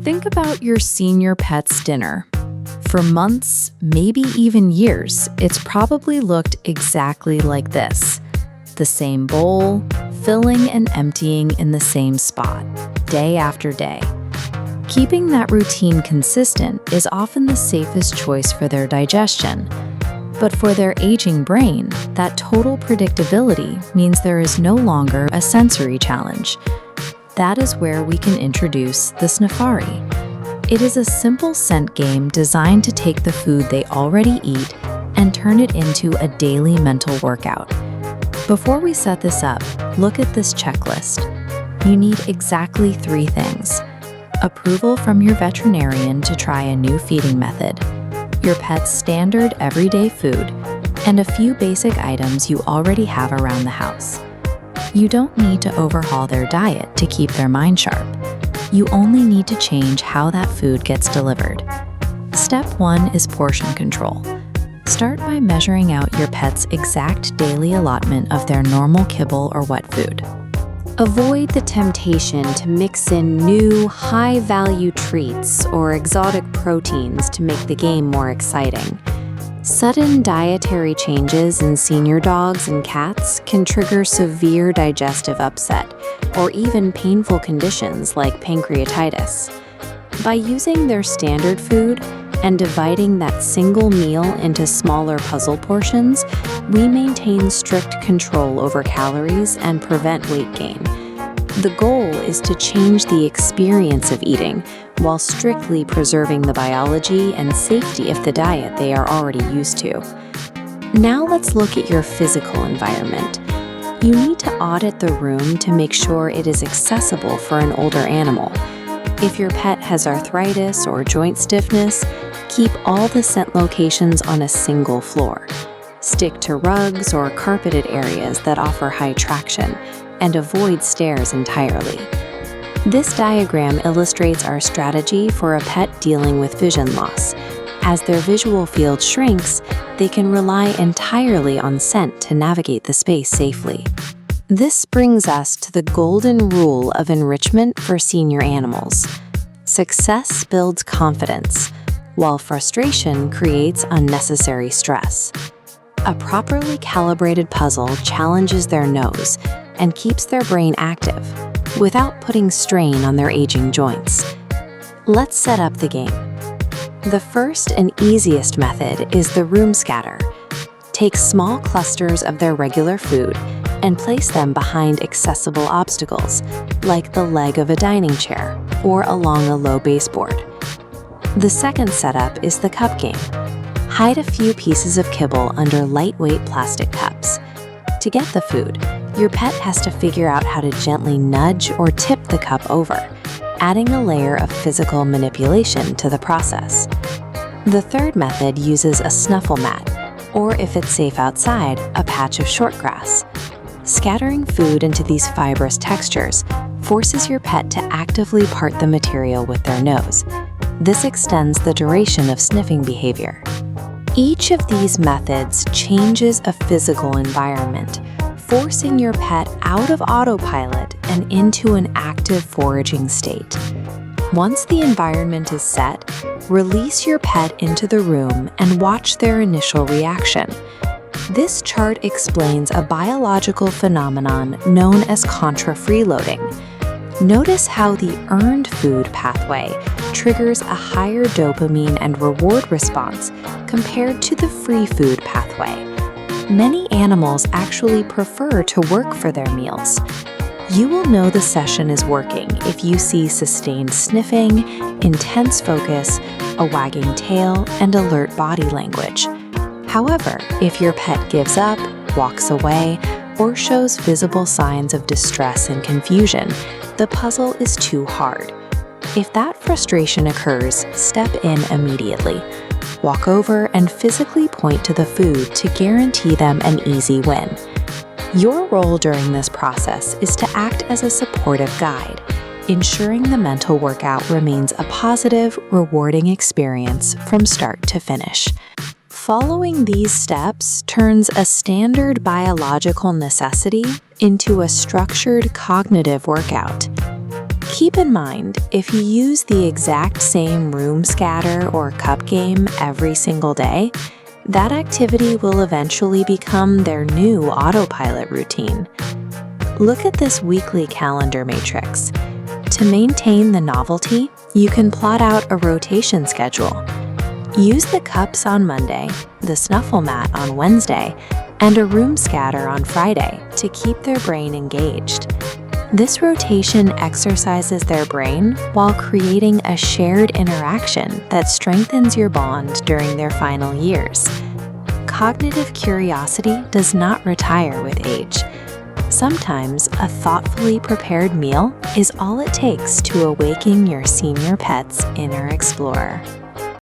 Think about your senior pet's dinner. For months, maybe even years, it's probably looked exactly like this. The same bowl, filling and emptying in the same spot, day after day. Keeping that routine consistent is often the safest choice for their digestion. But for their aging brain, that total predictability means there is no longer a sensory challenge. That is where we can introduce the Sniffari. It is a simple scent game designed to take the food they already eat and turn it into a daily mental workout. Before we set this up, look at this checklist. You need exactly 3 things: approval from your veterinarian to try a new feeding method, your pet's standard everyday food, and a few basic items you already have around the house. You don't need to overhaul their diet to keep their mind sharp. You only need to change how that food gets delivered. Step 1 is portion control. Start by measuring out your pet's exact daily allotment of their normal kibble or wet food. Avoid the temptation to mix in new, high-value treats or exotic proteins to make the game more exciting. Sudden dietary changes in senior dogs and cats can trigger severe digestive upset or even painful conditions like pancreatitis. By using their standard food and dividing that single meal into smaller puzzle portions, we maintain strict control over calories and prevent weight gain. The goal is to change the experience of eating while strictly preserving the biology and safety of the diet they are already used to. Now let's look at your physical environment. You need to audit the room to make sure it is accessible for an older animal. If your pet has arthritis or joint stiffness, keep all the scent locations on a single floor. Stick to rugs or carpeted areas that offer high traction, and avoid stairs entirely. This diagram illustrates our strategy for a pet dealing with vision loss. As their visual field shrinks, they can rely entirely on scent to navigate the space safely. This brings us to the golden rule of enrichment for senior animals. Success builds confidence, while frustration creates unnecessary stress. A properly calibrated puzzle challenges their nose and keeps their brain active, without putting strain on their aging joints. Let's set up the game. The first and easiest method is the room scatter. Take small clusters of their regular food and place them behind accessible obstacles, like the leg of a dining chair or along a low baseboard. The second setup is the cup game. Hide a few pieces of kibble under lightweight plastic cups. To get the food, your pet has to figure out how to gently nudge or tip the cup over, adding a layer of physical manipulation to the process. The third method uses a snuffle mat, or if it's safe outside, a patch of short grass. Scattering food into these fibrous textures forces your pet to actively part the material with their nose. This extends the duration of sniffing behavior. Each of these methods changes a physical environment, forcing your pet out of autopilot and into an active foraging state. Once the environment is set, release your pet into the room and watch their initial reaction. This chart explains a biological phenomenon known as contra-freeloading. Notice how the earned food pathway triggers a higher dopamine and reward response compared to the free food pathway. Many animals actually prefer to work for their meals. You will know the session is working if you see sustained sniffing, intense focus, a wagging tail, and alert body language. However, if your pet gives up, walks away, or shows visible signs of distress and confusion, the puzzle is too hard. If that frustration occurs, step in immediately. Walk over and physically point to the food to guarantee them an easy win. Your role during this process is to act as a supportive guide, ensuring the mental workout remains a positive, rewarding experience from start to finish. Following these steps turns a standard biological necessity into a structured cognitive workout. Keep in mind, if you use the exact same room scatter or cup game every single day, that activity will eventually become their new autopilot routine. Look at this weekly calendar matrix. To maintain the novelty, you can plot out a rotation schedule. Use the cups on Monday, the snuffle mat on Wednesday, and a room scatter on Friday to keep their brain engaged. This rotation exercises their brain while creating a shared interaction that strengthens your bond during their final years. Cognitive curiosity does not retire with age. Sometimes a thoughtfully prepared meal is all it takes to awaken your senior pet's inner explorer.